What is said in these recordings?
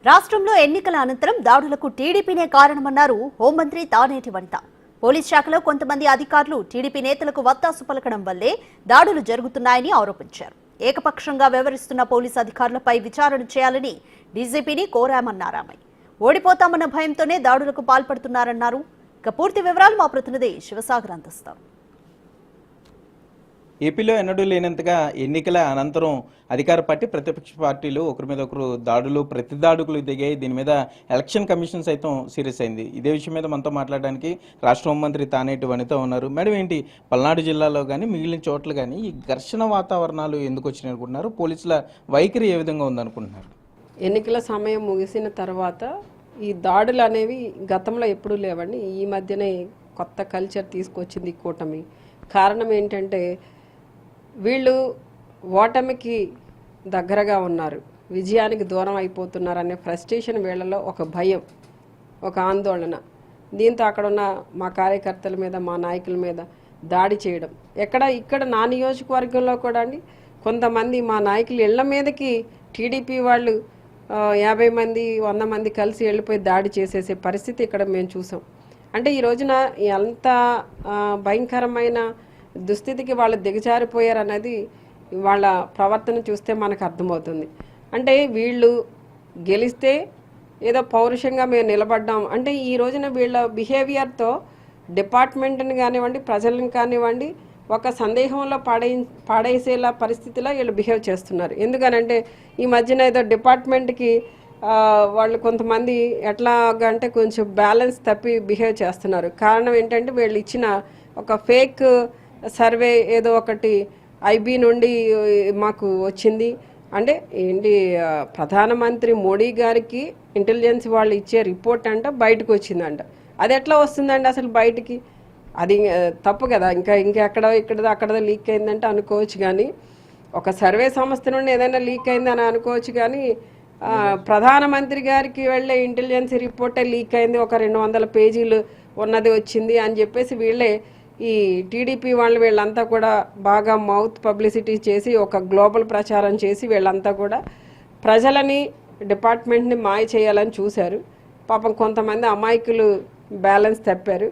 రాష్ట్రంలో ఎన్నికల అనంతరం దాడులకు టీడీపీనే కారణమన్నారు హోంమంత్రి తానేటి వనిత. పోలీస్ శాఖలో కొంతమంది అధికారులు టీడీపీ నేతలకు వత్తాసు పలకడం వల్లే దాడులు జరుగుతున్నాయని ఆరోపించారు. ఏకపక్షంగా వ్యవహరిస్తున్న పోలీసు అధికారులపై విచారణ చేయాలని డీజీపీని కోరామన్నారు. ఆమె ఓడిపోతామన్న భయంతోనే దాడులకు పాల్పడుతున్నారన్నారు. ఇక పూర్తి వివరాలు మా ప్రతినిధి శివసాగర్ అందిస్తారు. ఏపీలో ఎన్నడూ లేనంతగా ఎన్నికల అనంతరం అధికార పార్టీ ప్రతిపక్ష పార్టీలు ఒకరి మీద ఒకరు దాడులు ప్రతిదాడులు దిగాయి. దీని మీద ఎలక్షన్ కమిషన్ సైతం సీరియస్ అయింది. ఇదే విషయం మీద మనతో మాట్లాడడానికి రాష్ట్ర హోంమంత్రి తానేటి వనిత ఉన్నారు. మేడం, ఏంటి పల్నాడు జిల్లాలో కానీ మిగిలిన చోట్ల కానీ ఈ ఘర్షణ వాతావరణాలు ఎందుకు వచ్చినాయి అనుకుంటున్నారు? పోలీసుల వైఖరి ఏ విధంగా ఉందనుకుంటున్నారు? ఎన్నికల సమయం ముగిసిన తర్వాత ఈ దాడులు అనేవి గతంలో ఎప్పుడూ లేవండి. ఈ మధ్యనే కొత్త కల్చర్ తీసుకొచ్చింది కూటమి. కారణం ఏంటంటే వీళ్ళు ఓటమికి దగ్గరగా ఉన్నారు, విజయానికి దూరం అయిపోతున్నారు అనే ఫ్రస్ట్రేషన్ వీళ్ళలో ఒక భయం, ఒక ఆందోళన. దీంతో అక్కడున్న మా కార్యకర్తల మీద, మా నాయకుల మీద దాడి చేయడం. ఇక్కడ నా నియోజకవర్గంలో కూడా అండి కొంతమంది మా నాయకులు ఇళ్ల మీదకి టీడీపీ వాళ్ళు 50 మంది 100 మంది కలిసి వెళ్ళిపోయి దాడి చేసేసే పరిస్థితి ఇక్కడ మేము చూసాం. అంటే ఈ రోజున ఎంత భయంకరమైన దుస్థితికి వాళ్ళు దిగజారిపోయారు అన్నది వాళ్ళ ప్రవర్తన చూస్తే మనకు అర్థమవుతుంది. అంటే వీళ్ళు గెలిస్తే ఏదో పౌరుషంగా మేము నిలబడ్డాం అంటే ఈ రోజున వీళ్ళ బిహేవియర్తో డిపార్ట్మెంట్ని కానివ్వండి, ప్రజలను కానివ్వండి ఒక సందేహంలో పాడేసేలా పరిస్థితిలో వీళ్ళు బిహేవ్ చేస్తున్నారు. ఎందుకనంటే ఈ మధ్యన ఏదో డిపార్ట్మెంట్కి వాళ్ళు కొంతమంది ఎట్లాగా అంటే కొంచెం బ్యాలెన్స్ తప్పి బిహేవ్ చేస్తున్నారు. కారణం ఏంటంటే వీళ్ళు ఇచ్చిన ఒక ఫేక్ సర్వే ఏదో ఒకటి ఐబీ నుండి మాకు వచ్చింది. అంటే ఏంటి, ప్రధానమంత్రి మోడీ గారికి ఇంటెలిజెన్స్ వాళ్ళు ఇచ్చే రిపోర్ట్ అంట బయటకు వచ్చిందంట. అది ఎట్లా వస్తుందండి అసలు బయటికి? అది తప్పు కదా. ఇంకెక్కడో అక్కడో లీక్ అయిందంటే అనుకోవచ్చు, కానీ ఒక సర్వే సంస్థ నుండి ఏదైనా లీక్ అయిందని అనుకోవచ్చు, కానీ ప్రధానమంత్రి గారికి వెళ్ళే ఇంటెలిజెన్స్ రిపోర్టే లీక్ అయింది, ఒక 200 పేజీలు ఉన్నది వచ్చింది అని చెప్పేసి వీళ్ళే ఈ టీడీపీ వీళ్ళంతా కూడా బాగా మౌత్ పబ్లిసిటీ చేసి ఒక గ్లోబల్ ప్రచారం చేసి వీళ్ళంతా కూడా ప్రజలని, డిపార్ట్మెంట్ని మాయ చేయాలని చూశారు. పాపం కొంతమంది అమాయకులు బ్యాలెన్స్ తప్పారు.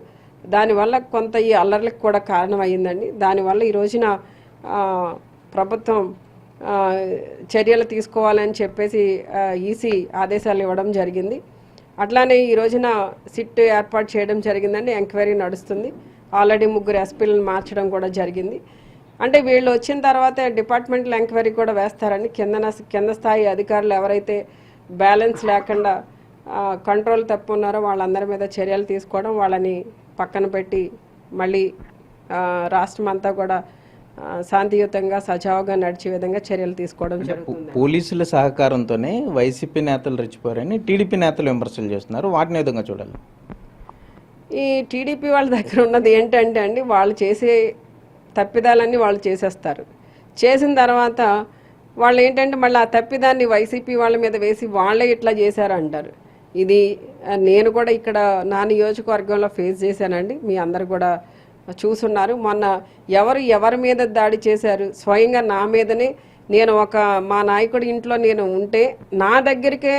దానివల్ల కొంత ఈ అల్లర్లకు కూడా కారణం అయ్యిందండి. దానివల్ల ఈ రోజున ప్రభుత్వం చర్యలు తీసుకోవాలని చెప్పేసి ఈసీ ఆదేశాలు ఇవ్వడం జరిగింది. అట్లానే ఈ రోజున సిట్ ఏర్పాటు చేయడం జరిగిందండి. ఎంక్వైరీ నడుస్తుంది. ఆల్రెడీ 3 ఎస్పీలను మార్చడం కూడా జరిగింది. అంటే వీళ్ళు వచ్చిన తర్వాత డిపార్ట్మెంటల్ ఎంక్వైరీ కూడా వేస్తారని కింద స్థాయి అధికారులు ఎవరైతే బ్యాలెన్స్ లేకుండా కంట్రోల్ తప్పున్నారో వాళ్ళందరి మీద చర్యలు తీసుకోవడం, వాళ్ళని పక్కన పెట్టి మళ్ళీ రాష్ట్రం అంతా కూడా శాంతియుతంగా సజావుగా నడిచే విధంగా చర్యలు తీసుకోవడం జరుగుతుంది. పోలీసుల సహకారంతోనే వైసీపీ నేతలు రెచ్చిపోయారని టీడీపీ నేతలు విమర్శలు చేస్తున్నారు. వాటిని విధంగా చూడాలి? ఈ టీడీపీ వాళ్ళ దగ్గర ఉన్నది ఏంటంటే అండి, వాళ్ళు చేసే తప్పిదాలన్నీ వాళ్ళు చేసేస్తారు. చేసిన తర్వాత వాళ్ళు ఏంటంటే మళ్ళీ ఆ తప్పిదాన్ని వైసీపీ వాళ్ళ మీద వేసి వాళ్ళే ఇట్లా చేశారు అంటారు. ఇది నేను కూడా ఇక్కడ నా నియోజకవర్గంలో ఫేస్ చేశానండి. మీ అందరు కూడా చూసున్నారు. మొన్న ఎవరి మీద దాడి చేశారు? స్వయంగా నా మీదనే. నేను మా నాయకుడి ఇంట్లో నేను ఉంటే నా దగ్గరికే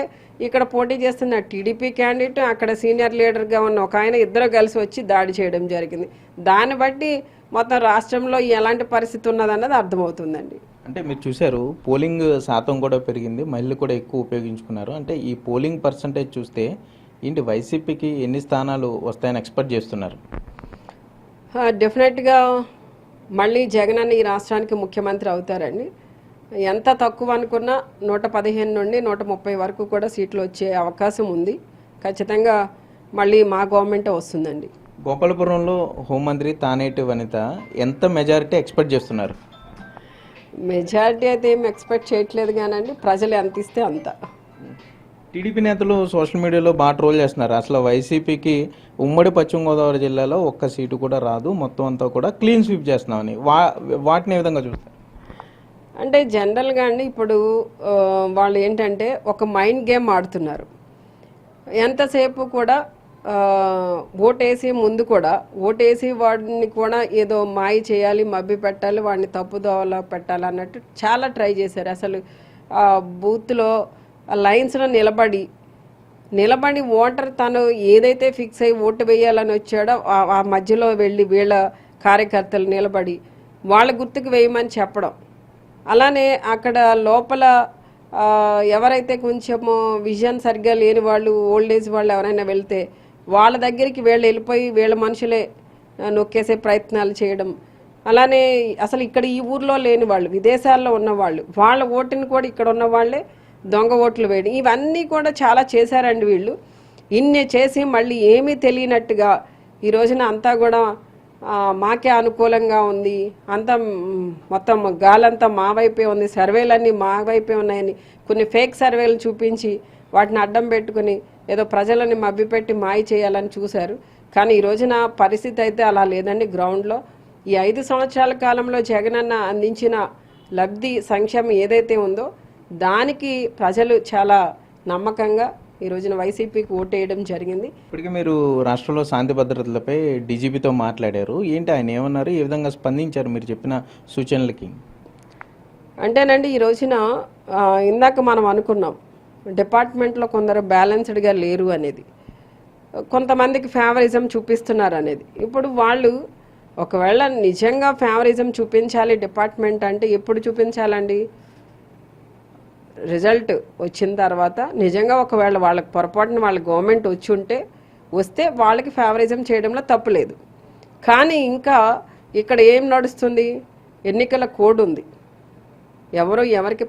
ఇక్కడ పోటీ చేస్తున్న టీడీపీ క్యాండిడేట్, అక్కడ సీనియర్ లీడర్గా ఉన్న ఒక ఆయన, ఇద్దరు కలిసి వచ్చి దాడి చేయడం జరిగింది. దాన్ని బట్టి మొత్తం రాష్ట్రంలో ఎలాంటి పరిస్థితి ఉన్నదన్నది అర్థమవుతుందండి. అంటే మీరు చూశారు, పోలింగ్ శాతం కూడా పెరిగింది, మహిళలు కూడా ఎక్కువ ఉపయోగించుకున్నారు. అంటే ఈ పోలింగ్ పర్సంటేజ్ చూస్తే ఏంటి, వైసీపీకి ఎన్ని స్థానాలు వస్తాయని ఎక్స్పెక్ట్ చేస్తున్నారు? డెఫినెట్గా మళ్ళీ జగన్ అన్న ఈ రాష్ట్రానికి ముఖ్యమంత్రి అవుతారండి. ఎంత తక్కువ అనుకున్నా 115 నుండి 130 వరకు కూడా సీట్లు వచ్చే అవకాశం ఉంది. ఖచ్చితంగా మళ్ళీ మా గవర్నమెంటే వస్తుందండి. గోపాలపురంలో హోంమంత్రి తానేటి వనిత ఎంత మెజారిటీ ఎక్స్పెక్ట్ చేస్తున్నారు? మెజారిటీ అయితే ఏం ఎక్స్పెక్ట్ చేయట్లేదు కానండి, ప్రజలు ఎంత ఇస్తే అంత. టీడీపీ నేతలు సోషల్ మీడియాలో బాగా ట్రోల్ చేస్తున్నారు. అసలు వైసీపీకి ఉమ్మడి పశ్చిమ గోదావరి జిల్లాలో ఒక్క సీటు కూడా రాదు, మొత్తం అంతా కూడా క్లీన్ స్వీప్ చేస్తున్నామని. వాటిని ఏ విధంగా చూస్తారు? అంటే జనరల్గా అండి ఇప్పుడు వాళ్ళు ఏంటంటే ఒక మైండ్ గేమ్ ఆడుతున్నారు. ఎంతసేపు కూడా ఓటేసి ముందు కూడా ఓటేసి వాడిని కూడా ఏదో మాయ చేయాలి, మభ్య పెట్టాలి, వాడిని తప్పుదోవలో పెట్టాలి అన్నట్టు చాలా ట్రై చేశారు. అసలు బూత్లో లైన్స్లో నిలబడి నిలబడి ఓటర్ తను ఏదైతే ఫిక్స్ అయ్యి ఓటు వేయాలని వచ్చాడో ఆ మధ్యలో వెళ్ళి వీళ్ళ కార్యకర్తలు నిలబడి వాళ్ళ గుర్తుకు వేయమని చెప్పడం. అలానే అక్కడ లోపల ఎవరైతే కొంచెము విజన్ సరిగ్గా లేని వాళ్ళు, ఓల్డ్ ఏజ్ వాళ్ళు ఎవరైనా వెళ్తే వాళ్ళ దగ్గరికి వీళ్ళు వెళ్ళిపోయి వీళ్ళ మనుషులే నొక్కేసే ప్రయత్నాలు చేయడం. అలానే అసలు ఇక్కడ ఈ ఊర్లో లేని వాళ్ళు, విదేశాల్లో ఉన్నవాళ్ళు, వాళ్ళ ఓటుని కూడా ఇక్కడ ఉన్న వాళ్ళే దొంగ ఓట్లు వేయడం, ఇవన్నీ కూడా చాలా చేశారండి వీళ్ళు. ఇన్ని చేసి మళ్ళీ ఏమీ తెలియనట్టుగా ఈ రోజున అంతా కూడా మాకే అనుకూలంగా ఉంది, అంతా మొత్తం గాలంతా మా వైపే ఉంది, సర్వేలన్నీ మా వైపే ఉన్నాయని కొన్ని ఫేక్ సర్వేలు చూపించి వాటిని అడ్డం పెట్టుకుని ఏదో ప్రజలని మభ్యపెట్టి మాయ చేయాలని చూశారు. కానీ ఈ రోజున పరిస్థితి అయితే అలా లేదండి. గ్రౌండ్లో ఈ 5 సంవత్సరాల కాలంలో జగనన్న అందించిన లబ్ధి సంక్షేమం ఏదైతే ఉందో దానికి ప్రజలు చాలా నమ్మకంగా ఈ రోజున వైసీపీకి ఓటేయడం జరిగింది. ఇప్పటికీ మీరు రాష్ట్రంలో శాంతి భద్రతలపై డీజీపీతో మాట్లాడారు, ఏంటి ఆయన ఏమన్నారు, ఏ విధంగా స్పందించారు మీరు చెప్పిన సూచనలకి? అంటేనండి ఈ రోజున ఇందాక మనం అనుకున్నాం డిపార్ట్మెంట్లో కొందరు బ్యాలెన్స్డ్గా లేరు అనేది, కొంతమందికి ఫేవరిజం చూపిస్తున్నారు అనేది. ఇప్పుడు వాళ్ళు ఒకవేళ నిజంగా ఫేవరిజం చూపించాలి డిపార్ట్మెంట్ అంటే ఎప్పుడు చూపించాలండి? రిజల్ట్ వచ్చిన తర్వాత నిజంగా ఒకవేళ వాళ్ళకి పొరపాటున వాళ్ళ గవర్నమెంట్ వస్తే వాళ్ళకి ఫేవరిజం చేయడంలో తప్పు లేదు. కానీ ఇంకా ఇక్కడ ఏం నడుస్తుంది? ఎన్నికల కోడ్ ఉంది, ఎవరికి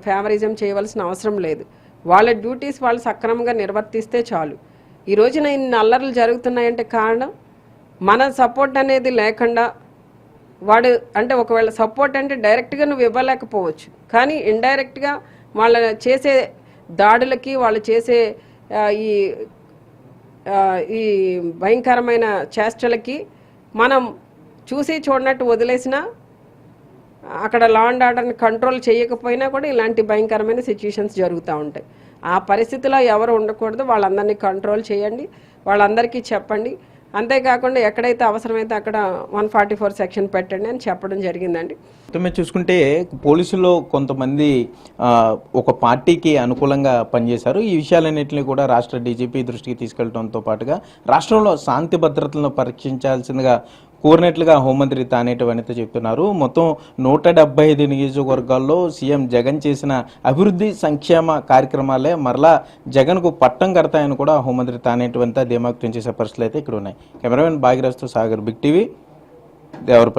ఫేవరిజం చేయవలసిన అవసరం లేదు. వాళ్ళ డ్యూటీస్ వాళ్ళు సక్రమంగా నిర్వర్తిస్తే చాలు. ఈ రోజున ఇన్ని అల్లర్లు జరుగుతున్నాయంటే కారణం మన సపోర్ట్ అనేది లేకుండా వాడు, అంటే ఒకవేళ సపోర్ట్ అంటే డైరెక్ట్గా నువ్వు ఇవ్వలేకపోవచ్చు, కానీ ఇండైరెక్ట్గా వాళ్ళ చేసే దాడులకి, వాళ్ళు చేసే ఈ భయంకరమైన చేష్టలకి మనం చూసి చూడనట్టు వదిలేసినా, అక్కడ లా అండ్ ఆర్డర్ని కంట్రోల్ చేయకపోయినా కూడా ఇలాంటి భయంకరమైన సిచ్యుయేషన్స్ జరుగుతూ ఉంటాయి. ఆ పరిస్థితిలో ఎవరు ఉండకూడదు, వాళ్ళందరినీ కంట్రోల్ చేయండి, వాళ్ళందరికీ చెప్పండి. అంతేకాకుండా ఎక్కడైతే అవసరమైతే అక్కడ 144 సెక్షన్ పెట్టండి అని చెప్పడం జరిగిందండి. మొత్తం చూసుకుంటే పోలీసుల్లో కొంతమంది ఒక పార్టీకి అనుకూలంగా పనిచేశారు. ఈ విషయాలన్నింటినీ కూడా రాష్ట్ర డీజీపీ దృష్టికి తీసుకెళ్లడంతో పాటుగా రాష్ట్రంలో శాంతి భద్రతలను పరీక్షించాల్సిందిగా కోరినట్లుగా హోంమంత్రి తానేటి వనిత చెప్తున్నారు. మొత్తం 175 నియోజకవర్గాల్లో సీఎం జగన్ చేసిన అభివృద్ధి సంక్షేమ కార్యక్రమాలే మరలా జగన్కు పట్టం కడతాయని కూడా హోంమంత్రి తానేటి వనిత ధీమా వ్యక్తం చేసే పరిస్థితులు అయితే ఇక్కడ ఉన్నాయి. కెమెరామెన్ భాగ్యరాజ్తో సాగర్, బిగ్ టీవీ, దేవరపల్లి.